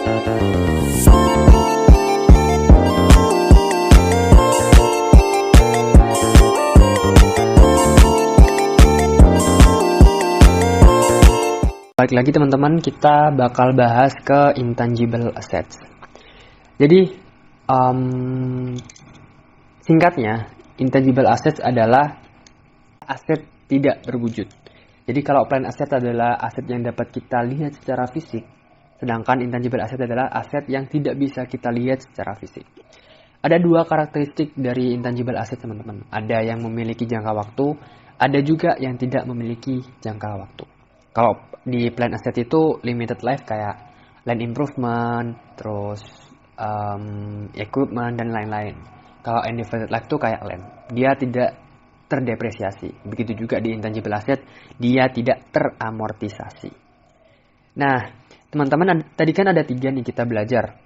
Balik lagi teman-teman, kita bakal bahas ke intangible assets. Jadi singkatnya, intangible assets adalah aset tidak berwujud. Jadi kalau plan asset adalah aset yang dapat kita lihat secara fisik, sedangkan intangible asset adalah aset yang tidak bisa kita lihat secara fisik. Ada dua karakteristik dari intangible asset teman-teman. Ada yang memiliki jangka waktu, ada juga yang tidak memiliki jangka waktu. Kalau di plan asset itu limited life kayak land improvement, terus equipment dan lain-lain. Kalau indefinite life itu kayak land, dia tidak terdepresiasi. Begitu juga di intangible asset, dia tidak teramortisasi. Nah, teman-teman tadi kan ada 3 nih kita belajar.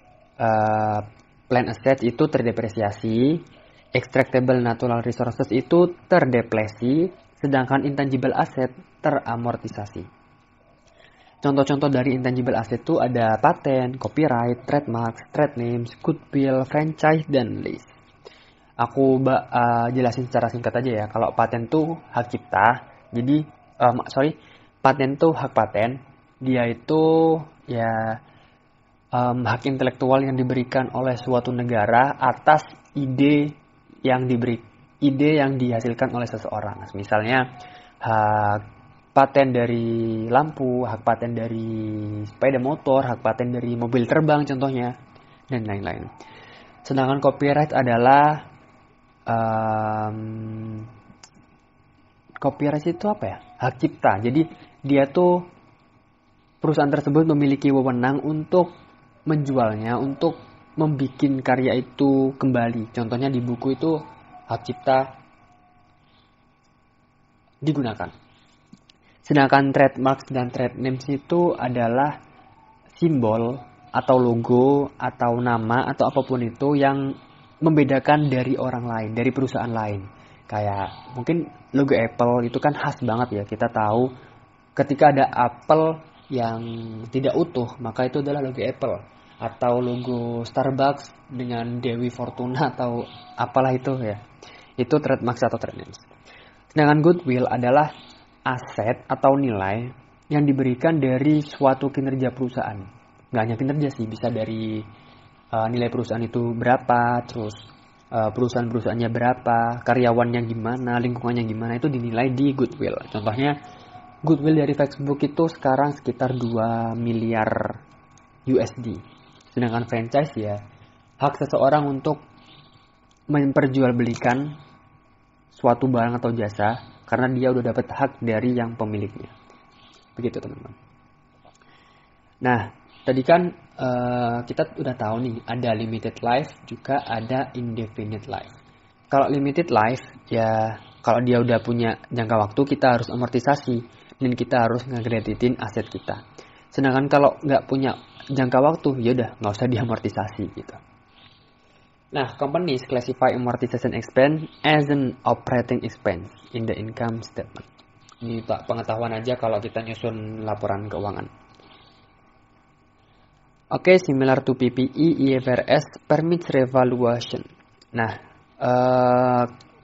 Plan asset itu terdepresiasi, extractable natural resources itu terdepresi, sedangkan intangible asset teramortisasi. Contoh-contoh dari intangible asset itu ada paten, copyright, trademark, trade names, goodwill, franchise, dan lease. Aku jelasin secara singkat aja ya. Kalau paten itu hak cipta, jadi paten itu hak paten. Dia itu ya hak intelektual yang diberikan oleh suatu negara atas ide yang dihasilkan oleh seseorang. Misalnya hak paten dari lampu, hak paten dari sepeda motor, hak paten dari mobil terbang contohnya, dan lain-lain. Sedangkan copyright adalah copyright itu apa ya? Hak cipta. Jadi dia tuh perusahaan tersebut memiliki wewenang untuk menjualnya, untuk membikin karya itu kembali. Contohnya di buku itu hak cipta digunakan. Sedangkan trademark dan trade names itu adalah simbol atau logo atau nama atau apapun itu yang membedakan dari orang lain, dari perusahaan lain. Kayak mungkin logo Apple itu kan khas banget ya. Kita tahu ketika ada apel yang tidak utuh, maka itu adalah logo Apple. Atau logo Starbucks dengan Dewi Fortuna atau apalah itu ya. Itu trademark atau trade names. Sedangkan goodwill adalah aset atau nilai yang diberikan dari suatu kinerja perusahaan. Nggak hanya kinerja sih, bisa dari nilai perusahaan itu berapa, terus perusahaan-perusahaannya berapa, karyawannya gimana, lingkungannya gimana, itu dinilai di goodwill. Contohnya, goodwill dari Facebook itu sekarang sekitar 2 miliar USD. Sedangkan franchise ya, hak seseorang untuk memperjualbelikan suatu barang atau jasa karena dia udah dapat hak dari yang pemiliknya. Begitu teman-teman. Nah, tadi kan kita udah tahu nih, ada limited life, juga ada indefinite life. Kalau limited life, ya kalau dia udah punya jangka waktu, kita harus amortisasi, dan kita harus ngekreditin aset kita. Sedangkan kalau nggak punya jangka waktu, ya udah nggak usah diamortisasi gitu. Nah, companies classify amortization expense as an operating expense in the income statement. Ini pengetahuan aja kalau kita nyusun laporan keuangan. Oke, similar to PPE, IFRS permits revaluation. Nah,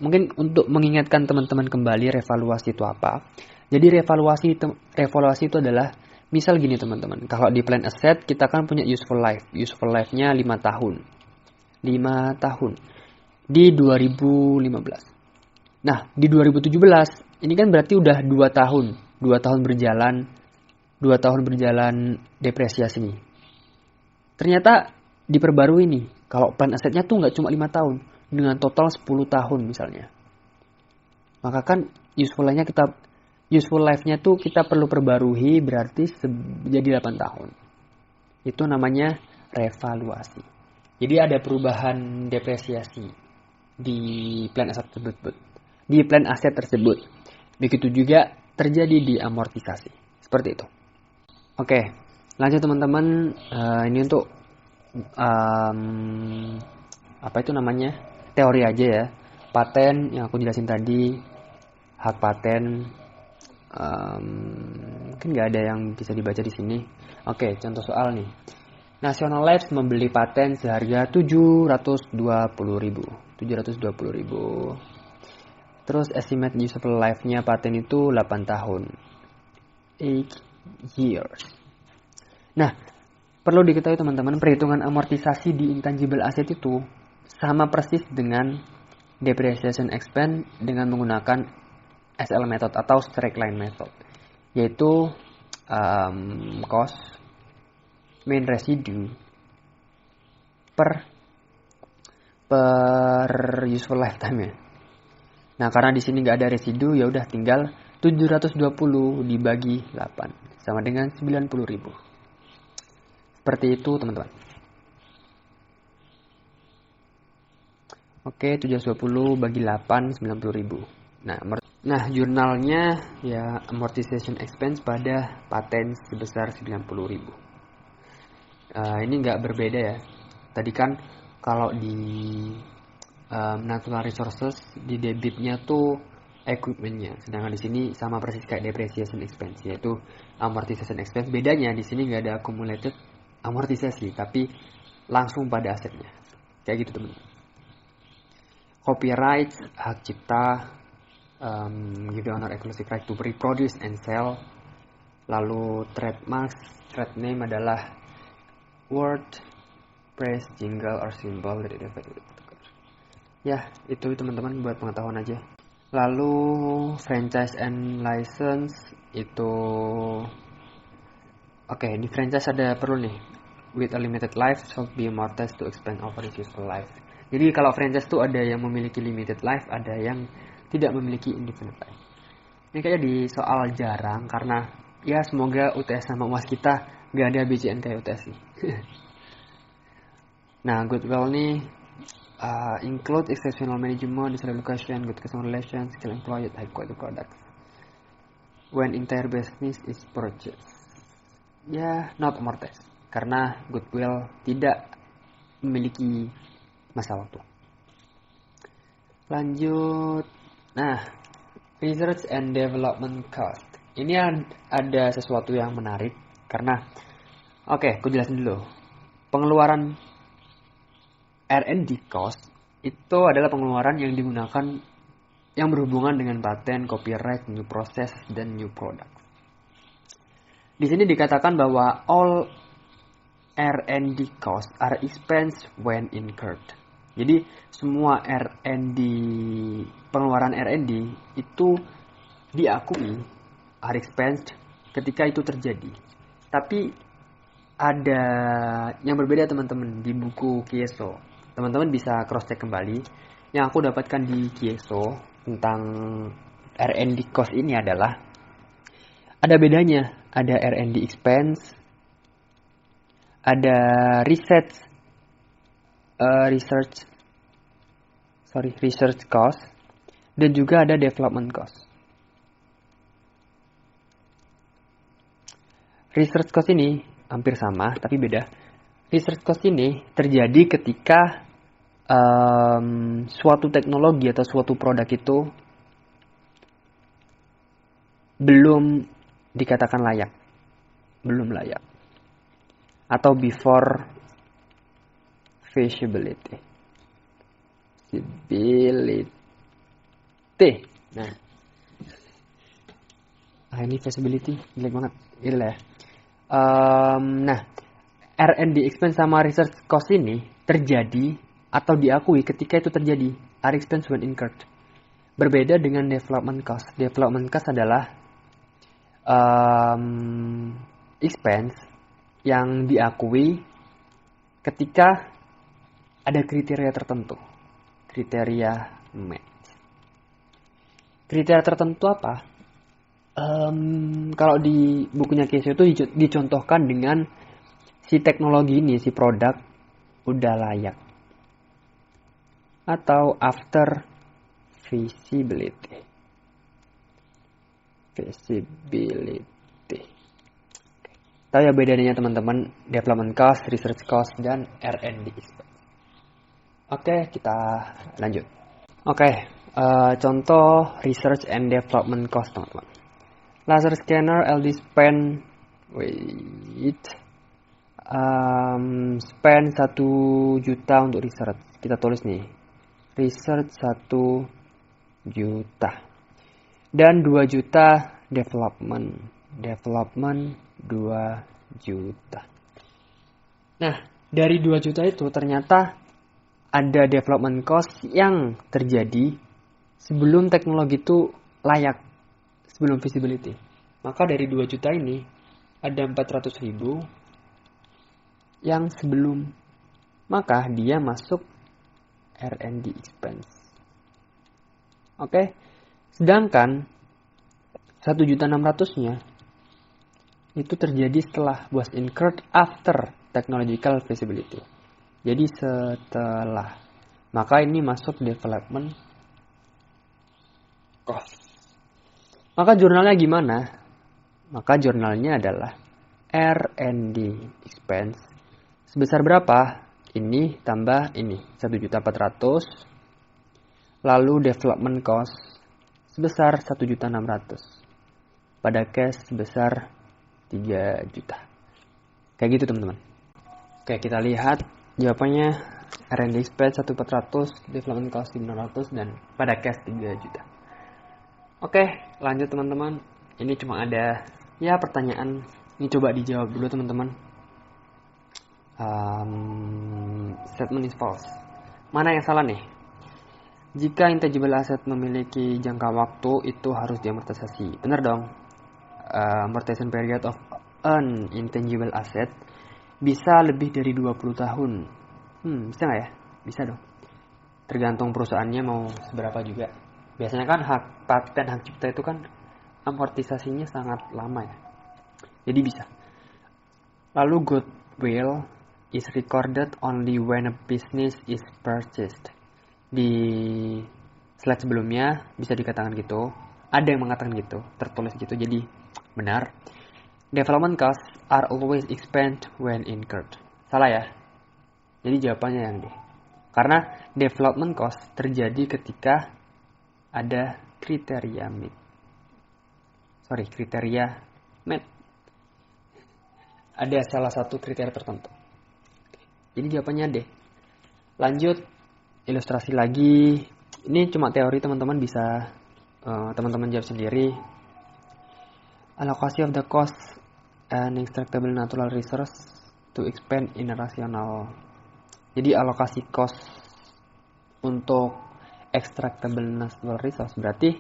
mungkin untuk mengingatkan teman-teman kembali revaluasi itu apa. Jadi revaluasi itu adalah, misal gini teman-teman, kalau di plan asset kita kan punya useful life. Useful life-nya 5 tahun. 5 tahun di 2015. Nah, di 2017 ini kan berarti udah 2 tahun. 2 tahun berjalan depresiasi nih. Ternyata diperbarui nih. Kalau plan asetnya tuh nggak cuma 5 tahun, dengan total 10 tahun misalnya. Maka kan useful life-nya tuh kita perlu perbarui, berarti jadi 8 tahun. Itu namanya revaluasi. Jadi ada perubahan depresiasi di plan aset tersebut. Begitu juga terjadi di amortisasi. Seperti itu. Oke, lanjut teman-teman. Ini untuk teori aja ya. Paten yang aku jelasin tadi, hak paten, mungkin nggak ada yang bisa dibaca di sini. Oke, contoh soal nih. National Labs membeli paten seharga 720.000. 720.000. Terus estimate useful life-nya paten itu 8 tahun. 8 years. Nah, perlu diketahui teman-teman, perhitungan amortisasi di intangible asset itu sama persis dengan depreciation expense dengan menggunakan SL method atau straight line method, yaitu cost main residue per useful lifetime ya. Nah, karena di sini nggak ada residu, ya udah tinggal 720 dibagi 8 sama dengan 90.000. Seperti itu, teman-teman. Oke, 720 bagi 8 90.000. Nah, jurnalnya ya amortization expense pada paten sebesar 90.000. Ini nggak berbeda ya. Tadi kan kalau di natural resources di debitnya tuh equipmentnya, sedangkan di sini sama persis kayak depreciation expense, yaitu amortization expense. Bedanya di sini nggak ada accumulated amortisasi, tapi langsung pada asetnya. Kayak gitu teman-teman. Copyright, hak cipta, give the owner exclusive right to reproduce and sell. Lalu trademarks, trade name adalah word, phrase, jingle, or symbol dari ya, itu teman-teman buat pengetahuan aja. Lalu franchise and license itu oke, di franchise ada perlu nih, with a limited life shall be amortized to expand over its useful life. Jadi kalau franchise tuh ada yang memiliki limited life, ada yang tidak memiliki indefinite life. Ini kayaknya di soal jarang, karena ya semoga UTS sama UAS kita gak ada BCN kayak UTS nih. Nah, goodwill nih include exceptional management, dislocation, good customer relations, skill employed, high quality products. When entire business is purchased, ya not amortized, karena goodwill tidak memiliki masa waktu. Lanjut. Nah, research and development cost. Ini ada sesuatu yang menarik karena aku jelasin dulu. Pengeluaran R&D cost itu adalah pengeluaran yang digunakan yang berhubungan dengan paten, copyright, new process, dan new product. Di sini dikatakan bahwa all R&D cost are expense when incurred. Jadi semua pengeluaran R&D itu diakui are expense ketika itu terjadi. Tapi ada yang berbeda teman-teman di buku Kieso. Teman-teman bisa cross check kembali. Yang aku dapatkan di Kieso tentang R&D cost ini adalah ada bedanya. Ada R&D expense, ada research cost, dan juga ada development cost. Research cost ini hampir sama, tapi beda. Research cost ini terjadi ketika suatu teknologi atau suatu produk itu belum dikatakan layak, belum layak, atau before feasibility. Nah, ini feasibility jelek banget, inilah ya. Nah, R&D expense sama research cost ini terjadi atau diakui ketika itu terjadi, are expense when incurred. Berbeda dengan development cost. Development cost adalah expense yang diakui ketika ada kriteria tertentu. Kriteria match. Kriteria tertentu apa? Kalau di bukunya Kieso itu dicontohkan dengan si teknologi ini, si produk udah layak. Atau after feasibility. Tahu ya bedanya teman-teman, development cost, research cost, dan R&D expense. Oke, kita lanjut. Contoh research and development cost teman-teman. Laser scanner LD span spend 1 juta untuk research. Kita tulis nih, research 1 juta. Dan 2 juta development 2 juta. Nah, dari 2 juta itu ternyata ada development cost yang terjadi sebelum teknologi itu layak, sebelum feasibility. Maka dari 2 juta ini ada 400.000 yang sebelum. Maka dia masuk R&D expense. Oke. Sedangkan 1.600.000-nya itu terjadi setelah, was incurred after technological feasibility. Jadi setelah. Maka ini masuk development cost. Maka jurnalnya gimana? Maka jurnalnya adalah R&D expense sebesar berapa? Ini tambah ini 1.400.000. Lalu development cost sebesar 1.600.000. Pada cash sebesar 3 juta. Kayak gitu teman-teman. Oke, kita lihat jawabannya. R&D expense 1.400, development cost 900, dan pada cash 3 juta. Oke, lanjut teman-teman. Ini cuma ada ya pertanyaan. Ini coba dijawab dulu teman-teman. Statement is false. Mana yang salah nih? Jika intangible asset memiliki jangka waktu, itu harus diamortisasi. Benar dong. Amortization period of an intangible asset bisa lebih dari 20 tahun. Bisa nggak ya? Bisa dong. Tergantung perusahaannya mau seberapa juga. Biasanya kan hak paten, hak cipta itu kan amortisasinya sangat lama ya. Jadi bisa. Lalu goodwill is recorded only when a business is purchased. Di slide sebelumnya bisa dikatakan gitu. Ada yang mengatakan gitu, tertulis gitu, jadi benar. Development costs are always expensed when incurred. Salah ya? Jadi jawabannya yang D. Karena development cost terjadi ketika ada kriteria met. Ada salah satu kriteria tertentu. Jadi jawabannya D. Lanjut, ilustrasi lagi. Ini cuma teori, teman-teman bisa teman-teman jawab sendiri. Allocation of the cost and extractable natural resource to expand in a rational. Jadi alokasi cost untuk extractable natural resource berarti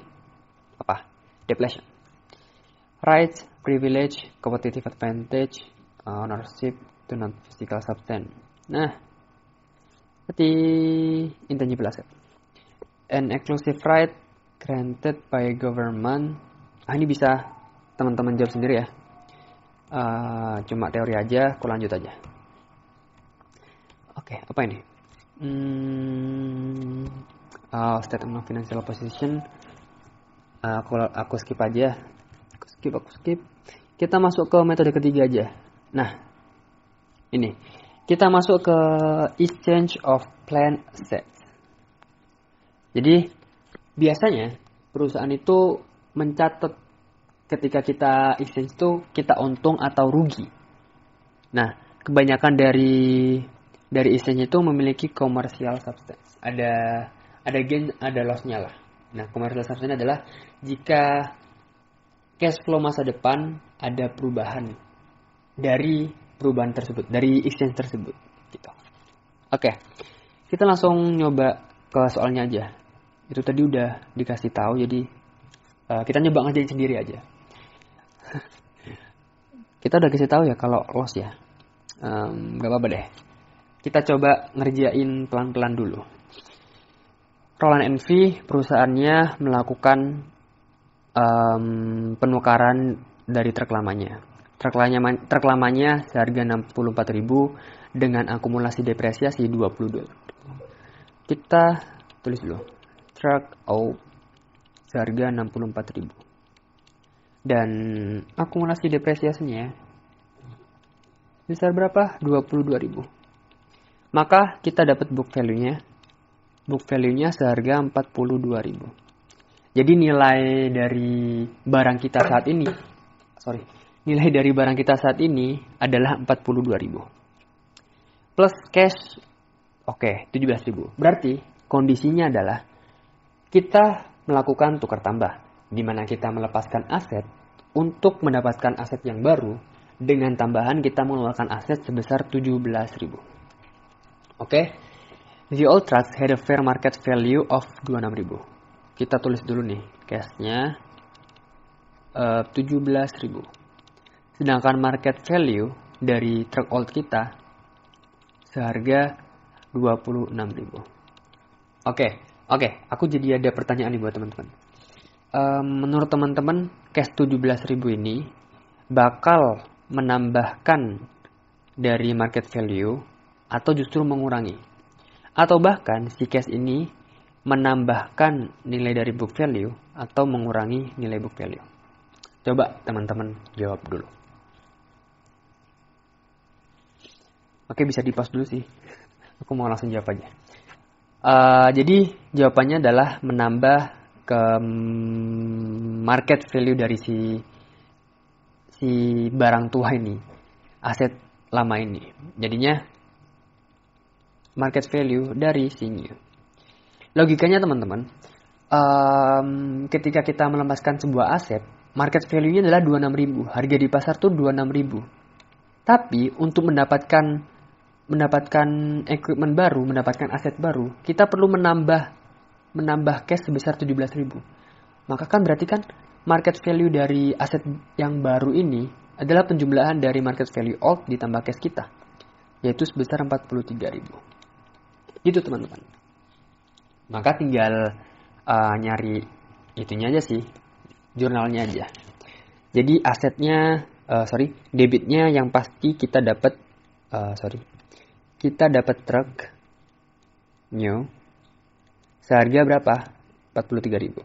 apa? Depletion. Rights, privilege, competitive advantage, ownership to non-physical substance. Nah, seperti intangible asset. An exclusive right granted by government. Ini bisa teman-teman jawab sendiri ya. Cuma teori aja, aku lanjut aja. Oke, apa ini? Statement of financial position. Aku skip aja. Aku skip. Kita masuk ke metode ketiga aja. Nah, ini. Kita masuk ke exchange of planned assets. Jadi, biasanya perusahaan itu mencatat ketika kita exchange itu kita untung atau rugi. Nah, kebanyakan dari exchange itu memiliki commercial substance. Ada gain, ada loss-nya lah. Nah, commercial substance adalah jika cash flow masa depan ada perubahan dari perubahan tersebut, dari exchange tersebut gitu. Oke. Kita langsung nyoba ke soalnya aja. Itu tadi udah dikasih tahu, jadi kita nyoba ngerjain sendiri aja. Kita udah kasih tahu ya kalau loss ya. Gak apa-apa deh. Kita coba ngerjain pelan-pelan dulu. Roland NV perusahaannya melakukan penukaran dari truk lamanya. Truk lamanya seharga 64.000 dengan akumulasi depresiasi 22. Kita tulis dulu. Truk out seharga 64.000. Dan akumulasi depresiasinya besar berapa? 22.000. Maka kita dapat book value-nya. Book value-nya seharga 42.000. Jadi nilai dari barang kita saat ini, nilai dari barang kita saat ini adalah 42.000. Plus cash, oke, 17.000. Berarti kondisinya adalah kita melakukan tukar tambah, di mana kita melepaskan aset untuk mendapatkan aset yang baru, dengan tambahan kita mengeluarkan aset sebesar 17.000. Oke, the old trust had a fair market value of 26.000. Kita tulis dulu nih, cashnya 17.000. Sedangkan market value dari truk old kita seharga 26.000. Oke, aku jadi ada pertanyaan nih buat teman-teman. Menurut teman-teman, cash 17.000 ini bakal menambahkan dari market value atau justru mengurangi? Atau bahkan si cash ini menambahkan nilai dari book value atau mengurangi nilai book value? Coba teman-teman jawab dulu. Oke, bisa di-pause dulu sih. Aku mau langsung jawab aja. Jadi jawabannya adalah menambah ke market value dari si barang tua ini, aset lama ini. Jadinya market value dari si new. Logikanya teman-teman, ketika kita melepaskan sebuah aset, market value-nya adalah 26.000. Harga di pasar tuh 26.000. Tapi untuk mendapatkan equipment baru, mendapatkan aset baru, kita perlu menambah cash sebesar 17.000. Maka kan berarti kan market value dari aset yang baru ini adalah penjumlahan dari market value old ditambah cash kita, yaitu sebesar 43.000. Gitu teman-teman. Maka tinggal nyari itunya aja sih, jurnalnya aja. Jadi asetnya, debitnya yang pasti kita dapat, kita dapat truk new seharga berapa? 43.000.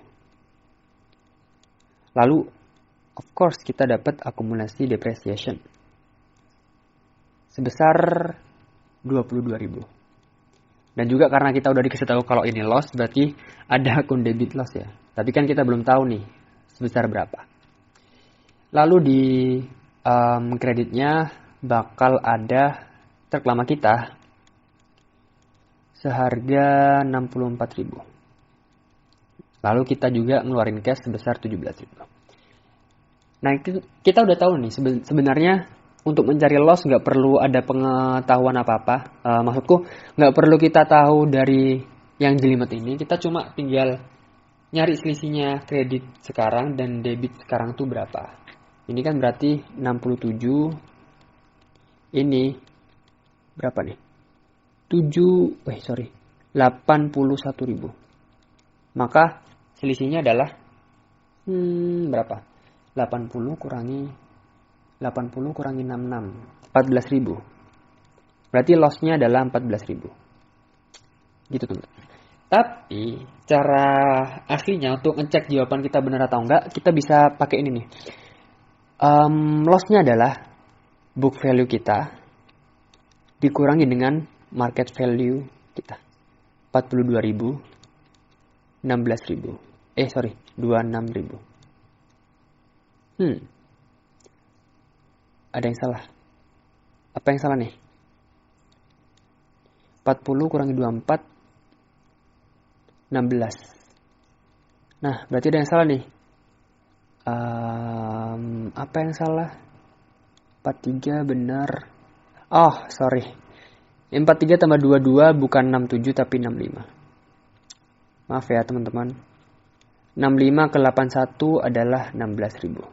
Lalu, of course, kita dapat akumulasi depreciation sebesar 22.000. Dan juga karena kita udah dikasih tahu kalau ini loss, berarti ada akun debit loss ya. Tapi kan kita belum tahu nih sebesar berapa. Lalu di kreditnya bakal ada truk lama kita seharga 64.000. Lalu kita juga ngeluarin cash sebesar 17.000. Nah, kita udah tahu nih sebenarnya untuk mencari loss nggak perlu ada pengetahuan apa-apa. Maksudku nggak perlu kita tahu dari yang jelimet ini. Kita cuma tinggal nyari selisihnya kredit sekarang dan debit sekarang tuh berapa. Ini kan berarti 67. Ini berapa nih? 81.000. Maka selisihnya adalah berapa? 80 kurangi 66. 14.000. Berarti loss-nya adalah 14.000. Gitu teman-teman. Tapi cara aslinya untuk ngecek jawaban kita benar atau enggak, kita bisa pakai ini nih. Loss-nya adalah book value kita dikurangi dengan market value kita. 42.000, 16.000. 26.000. Ada yang salah. Apa yang salah nih? 40 kurangi 24, 16. Nah, berarti ada yang salah nih. Apa yang salah? 43 benar. Oh, sorry. 43 tambah 22 bukan 67 tapi 65. Maaf ya teman-teman. 65 ke 81 adalah 16.000.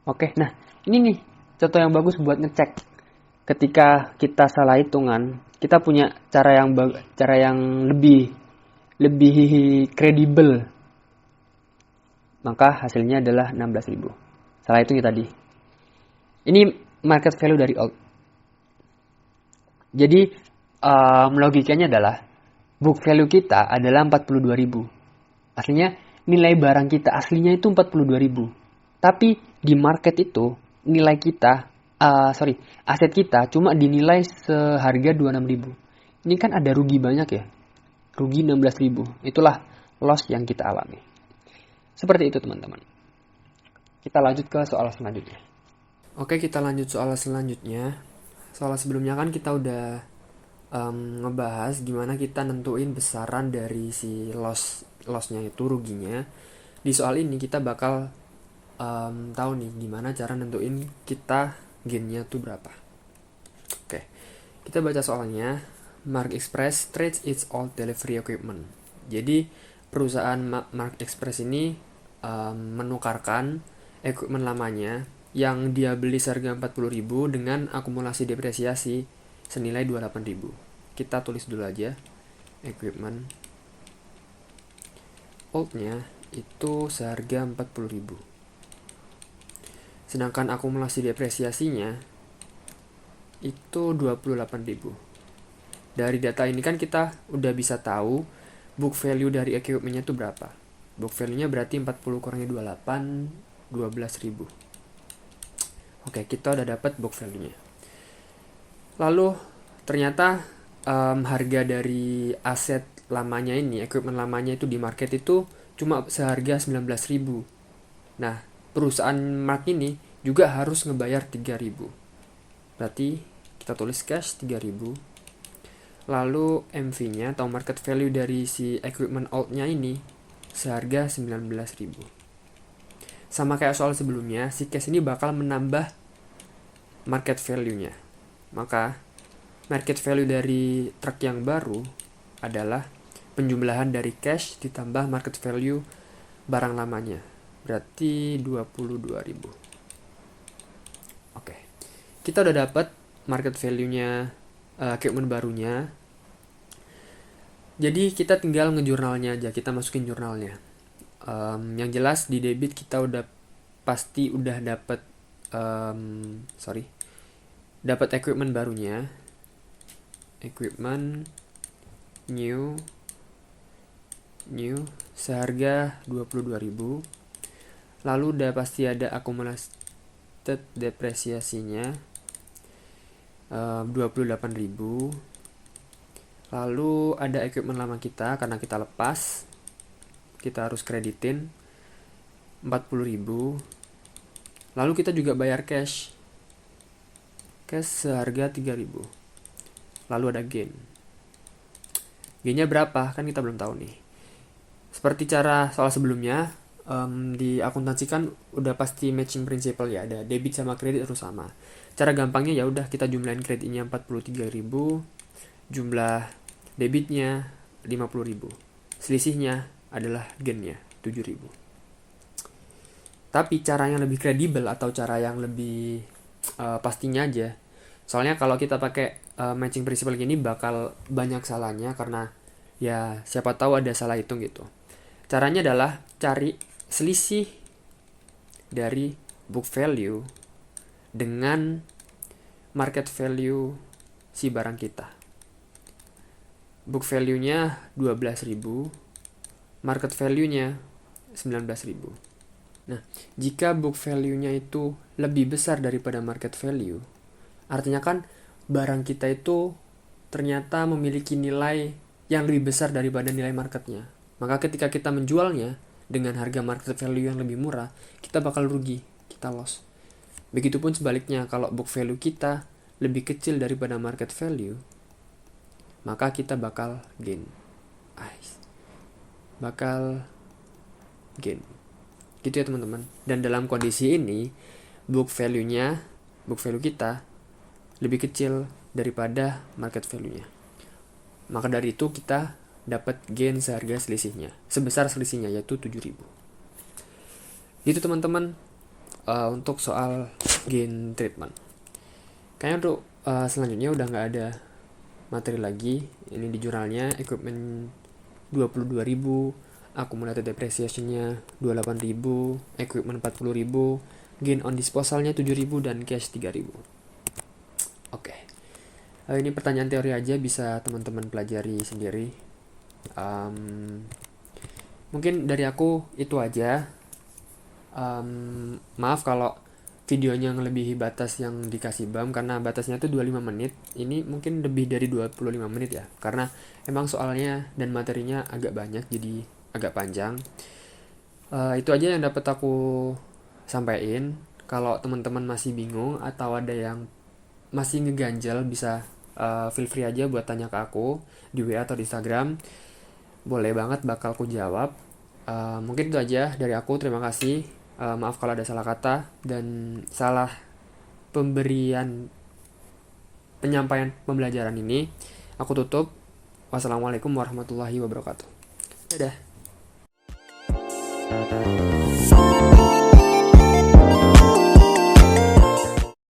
Oke, nah ini nih contoh yang bagus buat ngecek. Ketika kita salah hitungan, kita punya cara yang lebih kredibel. Maka hasilnya adalah 16.000. Salah hitungnya tadi. Ini market value dari old. Jadi logikanya adalah book value kita adalah 42.000. Aslinya nilai barang kita aslinya itu 42.000. Tapi di market itu nilai kita, aset kita cuma dinilai seharga 26.000. Ini kan ada rugi banyak ya. Rugi 16.000. Itulah loss yang kita alami. Seperti itu teman-teman. Kita lanjut ke soal selanjutnya. Oke, kita lanjut soal selanjutnya. Soal sebelumnya kan kita udah ngebahas gimana kita nentuin besaran dari si lossnya itu, ruginya. Di soal ini kita bakal tahu nih gimana cara nentuin kita gainnya tuh berapa. Oke, kita baca soalnya. Mark Express trades its all delivery equipment. Jadi perusahaan Mark Express ini menukarkan equipment lamanya yang dia beli seharga 40.000 dengan akumulasi depresiasi senilai 28.000. Kita tulis dulu aja equipment old-nya itu seharga 40.000. Sedangkan akumulasi depresiasinya itu 28.000. Dari data ini kan kita udah bisa tahu book value dari equipment-nya itu berapa. Book value-nya berarti 40 kurangi 28, 12.000. Oke, kita udah dapat book value-nya. Lalu ternyata harga dari aset lamanya ini, equipment lamanya itu di market itu cuma seharga 19.000. Nah, perusahaan Mark ini juga harus ngebayar 3.000. Berarti kita tulis cash 3.000. Lalu MV-nya atau market value dari si equipment old-nya ini seharga 19.000. Sama kayak soal sebelumnya, si cash ini bakal menambah market value-nya. Maka market value dari truk yang baru adalah penjumlahan dari cash ditambah market value barang lamanya. Berarti 22.000. Oke. Kita udah dapat market value-nya equipment barunya. Jadi kita tinggal ngejurnalnya aja, kita masukin jurnalnya. Yang jelas di debit kita udah pasti udah dapat dapat equipment barunya. Equipment new seharga 22.000. Lalu udah pasti ada accumulated depresiasinya 28.000. Lalu ada equipment lama kita karena kita lepas, kita harus kreditin 40.000. Lalu kita juga bayar cash seharga 3.000. Lalu ada gain. Gainnya berapa? Kan kita belum tahu nih. Seperti cara soal sebelumnya, di akuntansi kan udah pasti matching principle ya, ada debit sama kredit harus sama. Cara gampangnya ya udah kita jumlahin kreditnya 43.000, jumlah debitnya 50.000. Selisihnya adalah gainnya 7.000. Tapi cara yang lebih kredibel atau cara yang lebih pastinya aja. Soalnya kalau kita pakai matching principle gini bakal banyak salahnya karena ya siapa tahu ada salah hitung gitu. Caranya adalah cari selisih dari book value dengan market value si barang kita. Book value-nya 12.000, market value-nya 19.000. Nah, jika book value-nya itu lebih besar daripada market value, artinya kan barang kita itu ternyata memiliki nilai yang lebih besar daripada nilai marketnya. Maka ketika kita menjualnya dengan harga market value yang lebih murah, kita bakal rugi, kita loss. Begitupun sebaliknya, kalau book value kita lebih kecil daripada market value, maka kita bakal gain. Bakal gain. Gitu ya teman-teman. Dan dalam kondisi ini, book value kita lebih kecil daripada market value-nya. Maka dari itu kita dapat gain seharga selisihnya, sebesar selisihnya yaitu 7.000. Itu teman-teman untuk soal gain treatment. Kayaknya untuk selanjutnya udah nggak ada materi lagi. Ini di jurnalnya equipment 22.000, accumulated depreciation-nya 28.000, equipment 40.000, gain on disposal-nya 7.000 dan cash 3.000. Oke. Ini pertanyaan teori aja, bisa teman-teman pelajari sendiri. Mungkin dari aku itu aja. Maaf kalau videonya ngelebihi batas yang dikasih BAM karena batasnya tuh 25 menit. Ini mungkin lebih dari 25 menit ya, karena emang soalnya dan materinya agak banyak jadi agak panjang. Itu aja yang dapat aku sampaikan. Kalau teman-teman masih bingung atau ada yang masih ngeganjel, bisa feel free aja buat tanya ke aku di WA atau di Instagram. Boleh banget, bakal aku jawab. Mungkin itu aja dari aku. Terima kasih. Maaf kalau ada salah kata dan salah pemberian penyampaian pembelajaran ini. Aku tutup. Wassalamualaikum warahmatullahi wabarakatuh. Dadah.